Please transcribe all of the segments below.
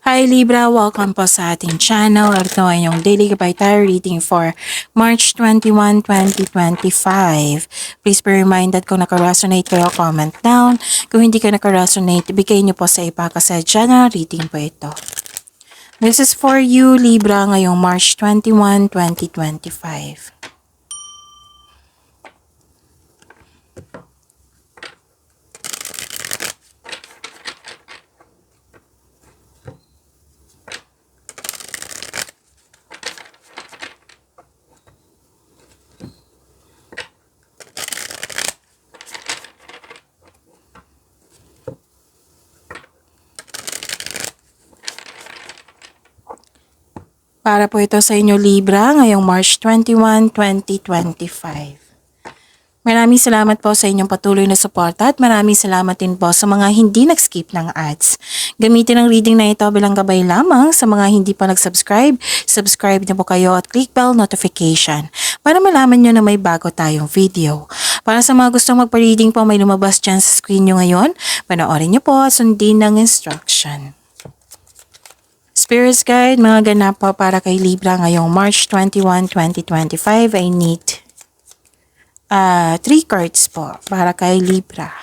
Hi Libra, welcome po sa ating channel. Ito ay yung daily gabay tarot reading for March 21, 2025. Please be reminded kung naka-resonate kayo, comment down. Kung hindi kayo naka-resonate, ibigay niyo po sa iba kasi general reading po ito. This is for you Libra ngayong March 21, 2025. Para po ito sa inyo Libra ngayong March 21, 2025. Maraming salamat po sa inyong patuloy na suporta at maraming salamat din po sa mga hindi nag-skip ng ads. Gamitin ang reading na ito bilang gabay lamang sa mga hindi pa nag-subscribe. Subscribe na po kayo at click bell notification para malaman nyo na may bago tayong video. Para sa mga gustong magpa-reading po, may lumabas dyan sa screen nyo ngayon. Panoorin nyo po at sundin ng instruction. Spirits Guide, mga ganap po para kay Libra ngayong March 21, 2025. I need 3 cards po para kay Libra.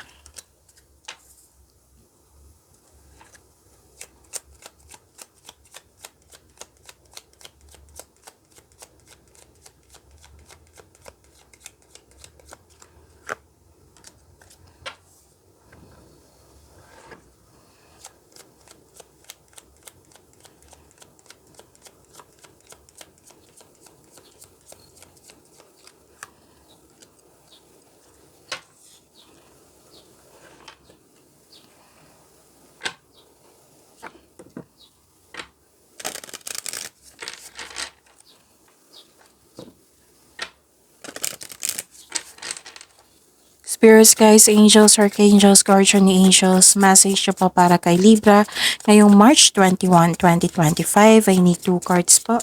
Spirits, guys, angels, archangels, guardian angels, message nyo po para kay Libra ngayong March 21, 2025. I need 2 cards po.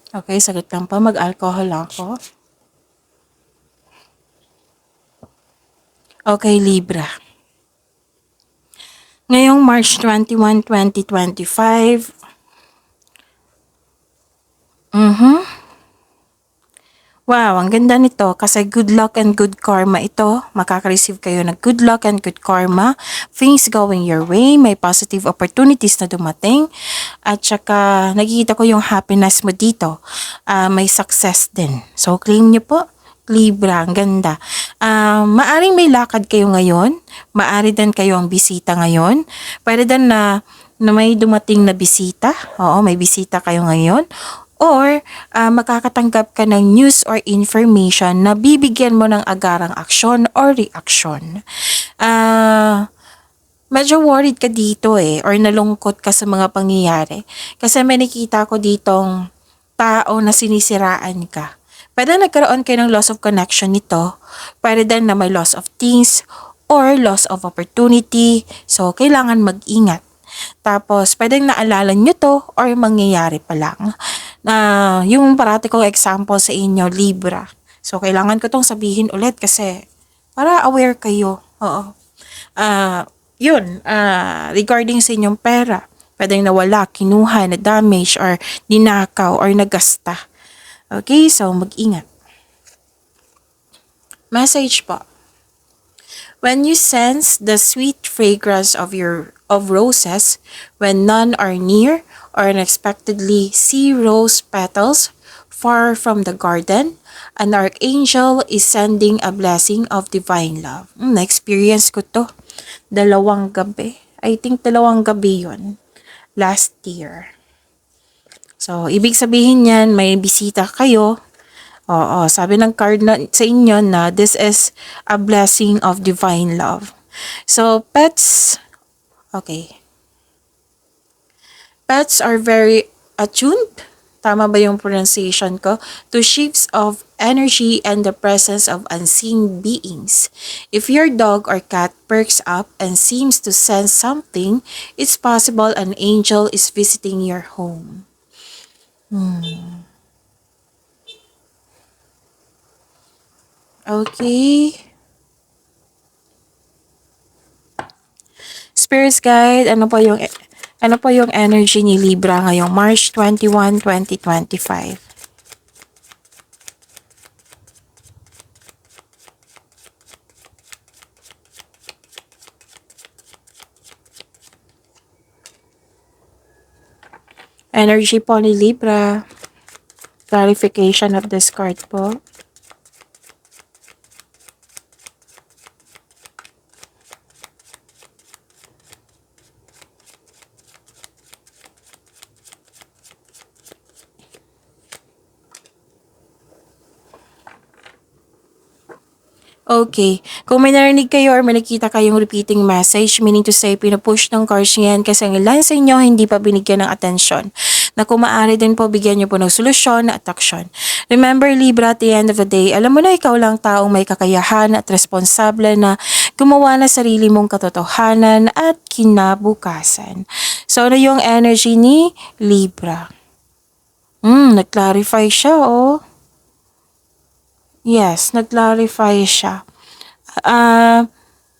Okay, sagot lang po. Mag-alcohol ako. Okay, Libra. Ngayong March 21, 2025. Wow, ang ganda nito kasi good luck and good karma ito. Makaka-receive kayo ng good luck and good karma. Things going your way. May positive opportunities na dumating. At saka nakikita ko yung happiness mo dito. May success din. So claim nyo po. Libra, ang ganda. Maaring may lakad kayo ngayon. Maari din kayo ang bisita ngayon. Pwede din na may dumating na bisita. Oo, may bisita kayo ngayon. Or makakatanggap ka ng news or information na bibigyan mo ng agarang aksyon or reaksyon. Medyo worried ka dito or nalungkot ka sa mga pangyayari. Kasi may nakita ko ditong tao na sinisiraan ka. Pwede nagkaroon kayo ng loss of connection nito. Pwede din na may loss of things or loss of opportunity. So, kailangan mag-ingat. Tapos, pwedeng naalala nyo to or mangyayari pa lang. Yung parati kong example sa inyo, Libra. So, kailangan ko tong sabihin ulit kasi para aware kayo. Oo. Regarding sa inyong pera, pwedeng nawala, kinuha, na-damage, or ninakaw, or nagasta. Okay, so mag-ingat. Message po. When you sense the sweet fragrance of roses, when none are near, or unexpectedly see rose petals far from the garden, an archangel is sending a blessing of divine love. Na-experience ko to. 2 gabi. I think 2 gabi yun. Last year. So, ibig sabihin yan, may bisita kayo. Oo, sabi ng card na, sa inyo na this is a blessing of divine love. So, pets, okay. Pets are very attuned Tama ba yung pronunciation ko? To shifts of energy and the presence of unseen beings. If your dog or cat perks up and seems to sense something, it's possible an angel is visiting your home. Okay. Spirits guide, ano po yung energy ni Libra ngayong March 21, 2025? Energy po ni Libra. Clarification of this card po. Okay. Kung may narinig kayo or may nakita kayong repeating message, meaning to say, pinupush ng cards niyan kasi ang ilan sa inyo hindi pa binigyan ng atensyon. Na kung maaari din po, bigyan niyo po ng solusyon at aksyon. Remember, Libra, at the end of the day, alam mo na ikaw lang taong may kakayahan at responsable na gumawa na sarili mong katotohanan at kinabukasan. So, ano yung energy ni Libra? Nag-clarify siya, oh. Yes, nag-clarify siya.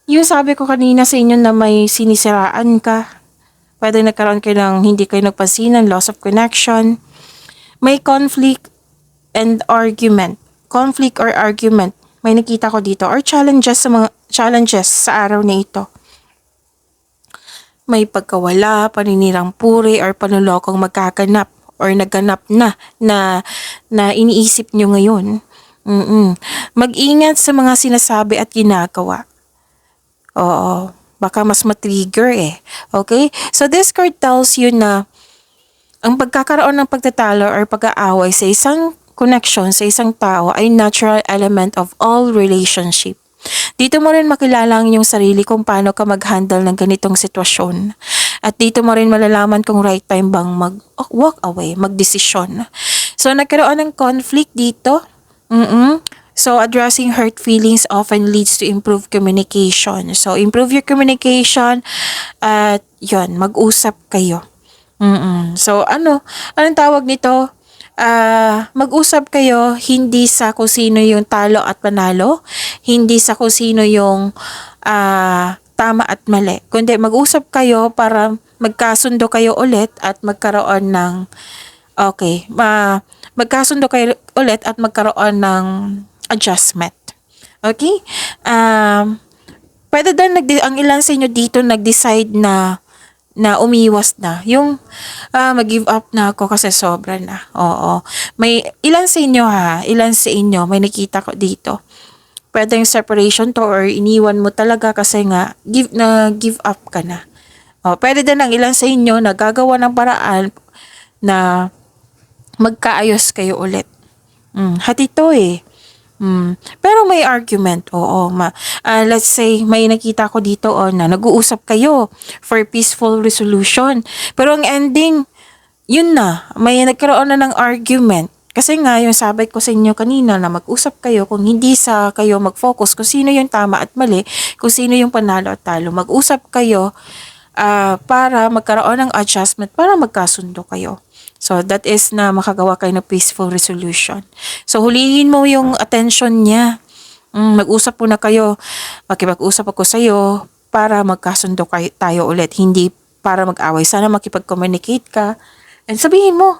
Yung sabi ko kanina sa inyo na may sinisiraan ka, pwede nagkaroon kayo ng hindi kayo nagpansinan, loss of connection, may conflict and argument. Conflict or argument, may nakita ko dito, or challenges sa araw na ito. May pagkawala, paninirang puri, or panulokong magkaganap or nagganap na iniisip nyo ngayon. Mag-ingat sa mga sinasabi at ginagawa. Oo, baka mas matrigger eh. Okay? So this card tells you na ang pagkakaroon ng pagtatalo or pag-aaway sa isang connection sa isang tao ay natural element of all relationship. Dito mo rin makilala ang iyong sarili kung paano ka mag-handle ng ganitong sitwasyon. At dito mo rin malalaman kung right time bang mag-walk away, mag-desisyon. So nagkaroon ng conflict dito. So, addressing hurt feelings often leads to improved communication. So, improve your communication at yun, mag-usap kayo. So, anong tawag nito? Mag-usap kayo hindi sa kung sino yung talo at panalo, hindi sa kung sino yung tama at mali. Kundi mag-usap kayo para magkasundo kayo ulit at magkaroon ng magkasundo kayo ulit at magkaroon ng adjustment. Okay? Pwede din ang ilan sa inyo dito nag-decide na umiwas na. Yung mag-give up na ako kasi sobra na. Oo. May ilan sa inyo may nakita ko dito. Pwedeng separation to or iniwan mo talaga kasi nga give up ka na. Pwede din ang ilan sa inyo na gagawa ng paraan na magkaayos kayo ulit. Hati to eh. Pero may argument, oo. Let's say, may nakita ko dito na nag-uusap kayo for peaceful resolution. Pero ang ending, yun na, may nagkaroon na ng argument. Kasi nga, yung sabi ko sa inyo kanina na mag-usap kayo kung hindi sa kayo mag-focus kung sino yung tama at mali, kung sino yung panalo at talo. Mag-usap kayo para magkaroon ng adjustment, para magkasundo kayo. So, that is na makagawa kayo ng peaceful resolution. So, hulihin mo yung attention niya. Mag-usap po na kayo. Makipag-usap ako sa'yo para magkasundo tayo ulit. Hindi para mag-away. Sana makipag-communicate ka. And sabihin mo,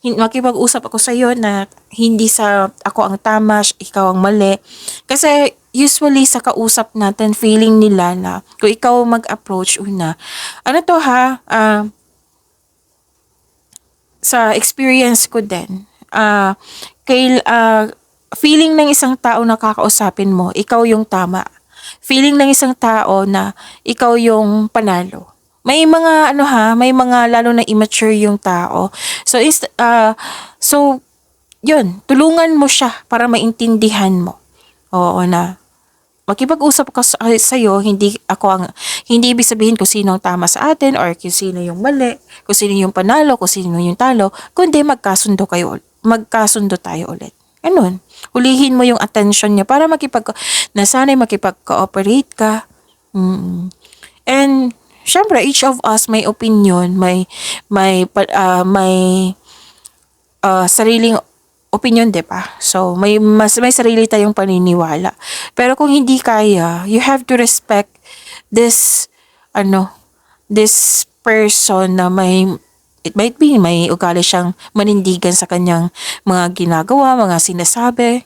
makipag-usap ako sa'yo na hindi sa ako ang tama, ikaw ang mali. Kasi usually sa kausap natin, feeling nila na kung ikaw mag-approach una. Sa experience ko din, feeling ng isang tao na kakausapin mo, ikaw yung tama. Feeling ng isang tao na ikaw yung panalo. May mga may mga lalo na immature yung tao. So yun, tulungan mo siya para maintindihan mo. Oo na. makipag-usap ka sa'yo, hindi ibig sabihin kung sino ang tama sa atin or kung sino yung mali, kung sino yung panalo, kung sino yung talo, kundi magkasundo tayo ulit. Ganun. Hulihin mo yung attention niya para nasanay makipag-cooperate ka. And syempre, each of us may opinion, may sariling opinion, 'di ba? So, may sarili tayong paniniwala. Pero kung hindi kaya, you have to respect this ano, this person na it might be may ugali siyang manindigan sa kanyang mga ginagawa, mga sinasabi.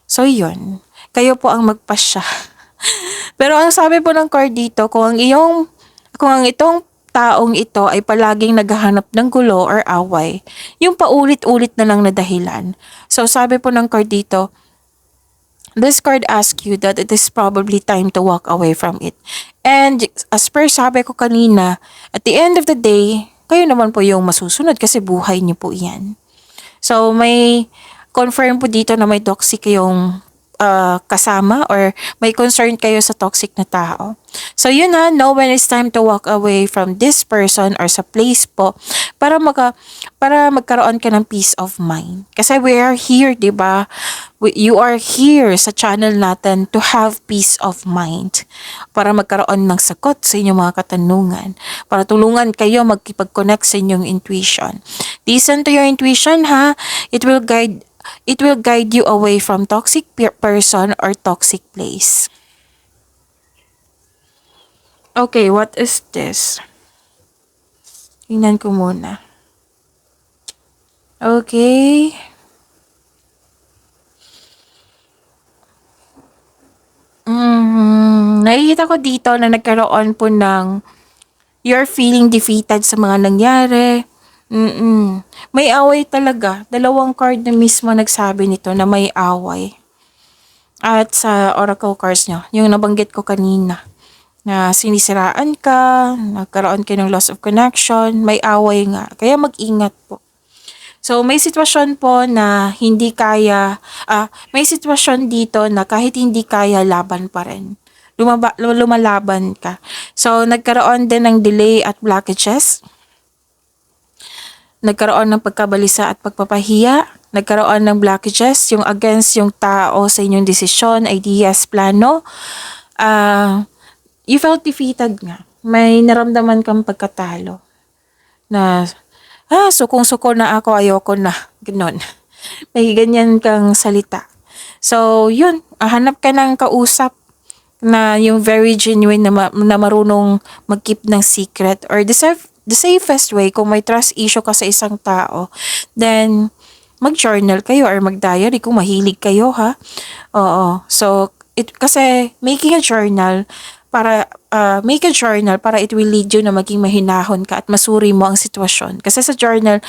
So, yun. Kayo po ang magpasya. Pero ang sabi po ng card dito, kung ang itong taong ito ay palaging naghahanap ng gulo or away, yung paulit-ulit na lang na dahilan. So sabi po ng card dito, this card asks you that it is probably time to walk away from it. And as per sabi ko kanina, at the end of the day, kayo naman po yung masusunod kasi buhay niyo po yan. So may confirm po dito na may toxic kayong kasama or may concern kayo sa toxic na tao. So yun na, know when it's time to walk away from this person or sa place po para magkaroon ka ng peace of mind. Kasi we are here, 'di ba? You are here sa channel natin to have peace of mind. Para magkaroon ng sagot sa inyong mga katanungan. Para tulungan kayo magkipag-connect sa inyong intuition. Listen to your intuition, ha? It will guide you away from toxic person or toxic place. Okay, what is this? Tingnan ko muna. Okay. Nakikita ko dito na nagkaroon po ng you're feeling defeated sa mga nangyari. May away talaga. Dalawang card na mismo nagsabi nito na may away. At sa oracle cards nyo, yung nabanggit ko kanina, na sinisiraan ka, nagkaroon ka ng loss of connection, may away nga. Kaya mag-ingat po. So, may sitwasyon po na may sitwasyon dito na kahit hindi kaya, laban pa rin. Lumalaban ka. So, nagkaroon din ng delay at blockages. Nagkaroon ng pagkabalisa at pagpapahiya, nagkaroon ng blockages, yung against yung tao sa inyong desisyon, ideas, plano. You felt defeated nga. May naramdaman kang pagkatalo. Na, sukong-suko na ako, ayoko na. Ganon. May ganyan kang salita. So, yun. Hanap ka ng kausap na yung very genuine na marunong mag-keep ng secret or the safest way kung may trust issue ka sa isang tao, then mag-journal kayo or mag-diary kung mahilig kayo, ha? Oo. So, kasi making a journal para it will lead you na maging mahinahon ka at masuri mo ang sitwasyon. Kasi sa journal,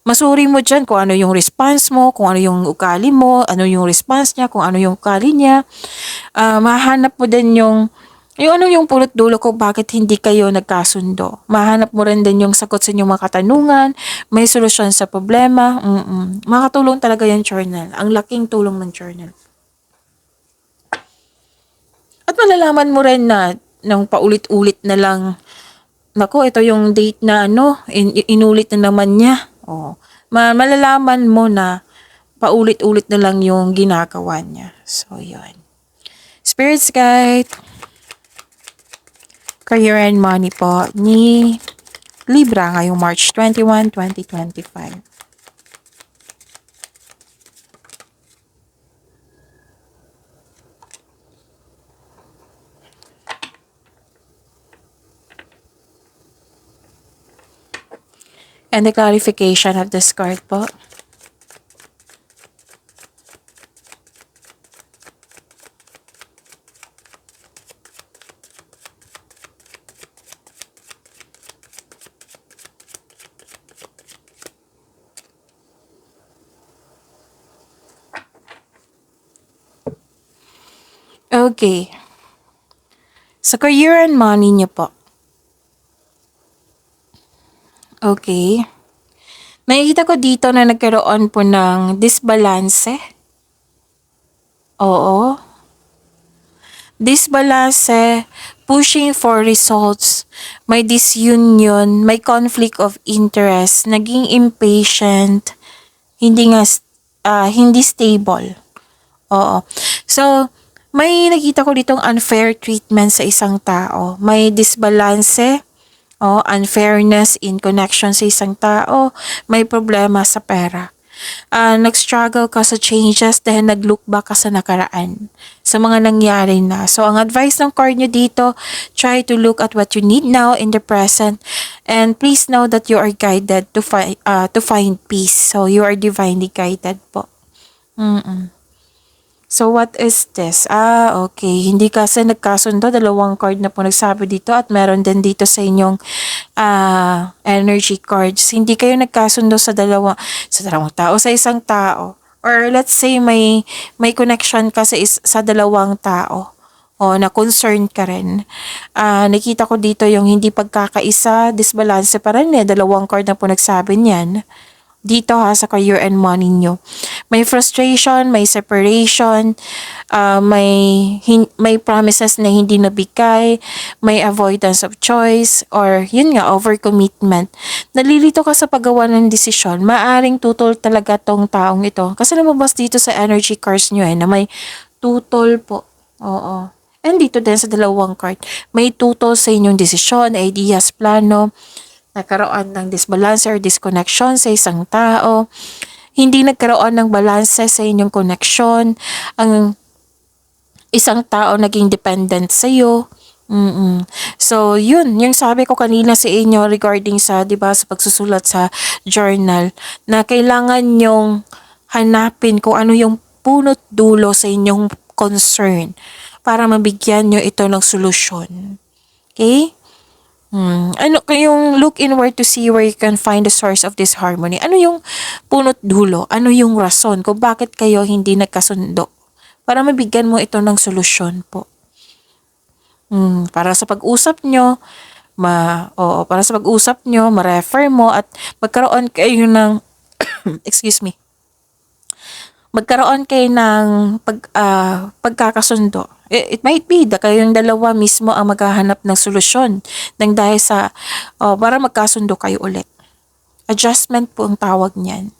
masuri mo dyan kung ano yung response mo, kung ano yung ugali mo, ano yung response niya, kung ano yung ugali niya. Mahanap mo din yung pulot dulo ko bakit hindi kayo nagkasundo. Mahanap mo rin din yung sagot sa inyong mga katanungan, may solusyon sa problema. Makatulong talaga yung journal. Ang laking tulong ng journal. At malalaman mo rin na nang paulit-ulit na lang, nako, ito yung date na inulit na naman niya. Malalaman mo na paulit-ulit na lang yung ginagawa niya. So, yun. Spirits Guide. Career and money po ni Libra ngayong March 21, 2025. And the clarification of this card po. Okay. Sa career and money niyo po. Okay. Nakikita ko dito na nagkaroon po ng disbalance. Oo. disbalance, pushing for results, may disunion, may conflict of interest, naging impatient, hindi nga hindi stable. Oo. So, may nakita ko ditong unfair treatment sa isang tao. May disbalance, unfairness in connection sa isang tao. May problema sa pera. Nag-struggle ka sa changes dahil nag-look back ka sa nakaraan, sa mga nangyari na. So, ang advice ng card nyo dito, try to look at what you need now in the present, and please know that you are guided to find peace. So, you are divinely guided po. So, what is this? Okay. Hindi kasi nagkasundo. Dalawang card na po nagsabi dito at meron din dito sa inyong energy cards. Hindi kayo nagkasundo sa dalawang tao, sa isang tao. Or let's say may connection ka sa dalawang tao. O na concerned ka rin. Nakita ko dito yung hindi pagkakaisa, disbalance pa rin Dalawang card na po nagsabi niyan. Dito sa career and money nyo. May frustration, may separation, may promises na hindi nabigay, may avoidance of choice, or yun nga, overcommitment. Nalilito ka sa paggawa ng desisyon, maaring tutol talaga tong taong ito. Kasi lumabas dito sa energy cards nyo na may tutol po. Oo. And dito din sa dalawang card, may tutol sa inyong desisyon, ideas, plano, nagkaroon ng disbalance or disconnection sa isang tao, hindi nagkaroon ng balance sa inyong connection, ang isang tao naging dependent sa iyo. So, yun, yung sabi ko kanina sa inyo regarding sa, di ba, sa pagsusulat sa journal, na kailangan nyong hanapin kung ano yung punot dulo sa inyong concern para mabigyan nyo ito ng solusyon. Okay? Ano yung look inward to see where you can find the source of this harmony? Ano yung punot dulo? Ano yung rason kung bakit kayo hindi nagkasundo? Para mabigyan mo ito ng solusyon po. Para sa pag-usap nyo, ma-refer mo at magkaroon kayo ng excuse me. Magkaroon kayo ng pagkakasundo. It might be na kayong dalawa mismo ang maghahanap ng solusyon nang dahil sa para magkasundo kayo ulit. Adjustment po ang tawag niyan.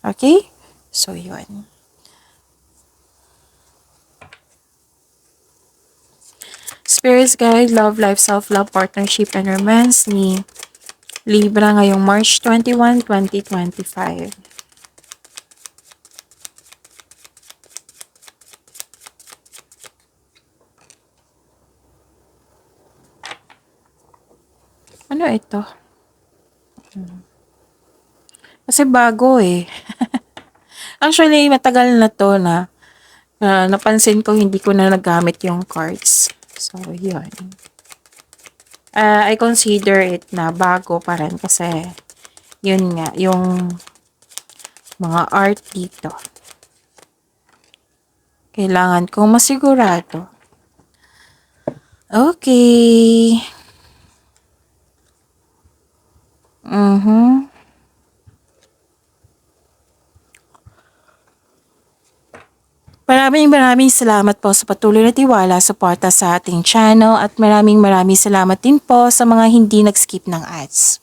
Okay? So, yun. Spirits Guide, Love, Life, Self-Love, Partnership, and Romance ni Libra ngayong March 21, 2025. Ano ito? Kasi bago Actually, matagal na to na napansin ko hindi ko na nagamit yung cards. So, yun. I consider it na bago pa rin kasi yun nga, yung mga art dito. Kailangan kong masigurado. Okay. Maraming salamat po sa patuloy na tiwala, suporta sa ating channel at maraming salamat din po sa mga hindi nag-skip ng ads.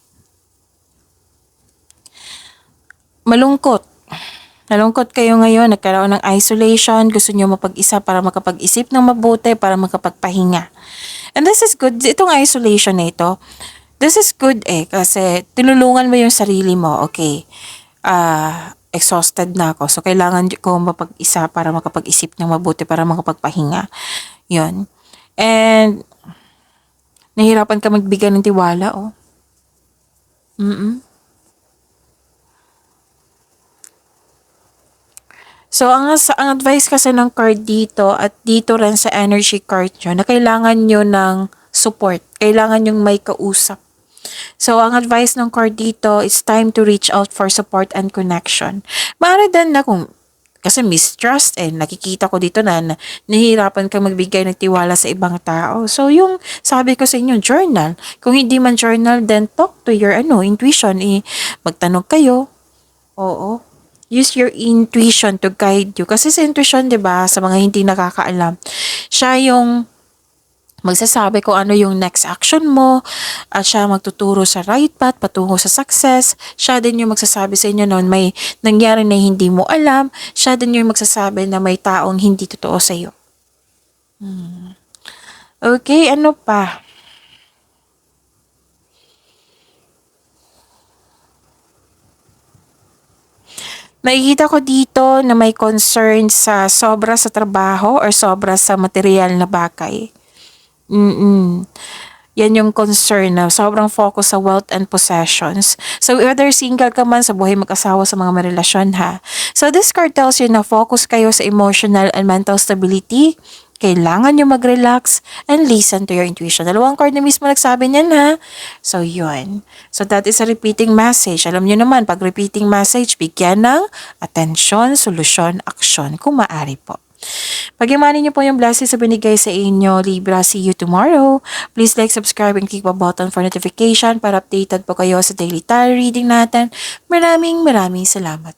Malungkot. Nalungkot kayo ngayon, nagkaroon ng isolation, gusto nyo mapag-isa para makapag-isip ng mabuti, para makapagpahinga. And this is good, itong isolation na ito, this is good kasi tinulungan mo yung sarili mo, okay. Exhausted na ako. So, kailangan ko mapag-isa para makapag-isip ng mabuti, para makapagpahinga. Yun. And, nahirapan ka magbigay ng tiwala, So, ang advice kasi ng card dito at dito rin sa energy card nyo na kailangan nyo ng support. Kailangan yung may kausap. So, ang advice ng card dito, it's time to reach out for support and connection. Maaari din na kasi mistrust nakikita ko dito na nahihirapan ka magbigay ng tiwala sa ibang tao. So, yung sabi ko sa inyo, journal. Kung hindi man journal, then talk to your intuition. Magtanong kayo. Oo. Use your intuition to guide you. Kasi sa intuition, 'di ba, sa mga hindi nakakaalam, Siya yung magsasabi kung ano yung next action mo at siya magtuturo sa right path patungo sa success. Siya din yung magsasabi sa inyo noon may nangyari na hindi mo alam. Siya din yung magsasabi na may taong hindi totoo sa iyo. Okay, ano pa? Nakikita ko dito na may concern sa sobra sa trabaho or sobra sa material na bagay. Yan yung concern na sobrang focus sa wealth and possessions. So, whether single ka man sa buhay mag-asawa sa mga may relasyon ha. So, this card tells you na focus kayo sa emotional and mental stability. Kailangan nyo mag-relax and listen to your intuition. Dalawang card na mismo nagsabi niyan ha. So, yun. So, that is a repeating message. Alam nyo naman, pag repeating message, bigyan ng atensyon, solusyon, aksyon kung maaari po. Pagyamanin niyo po yung blessings na binigay sa inyo, Libra. See you tomorrow. Please like, subscribe, and click the button for notification para updated po kayo sa daily tarot reading natin. Maraming salamat.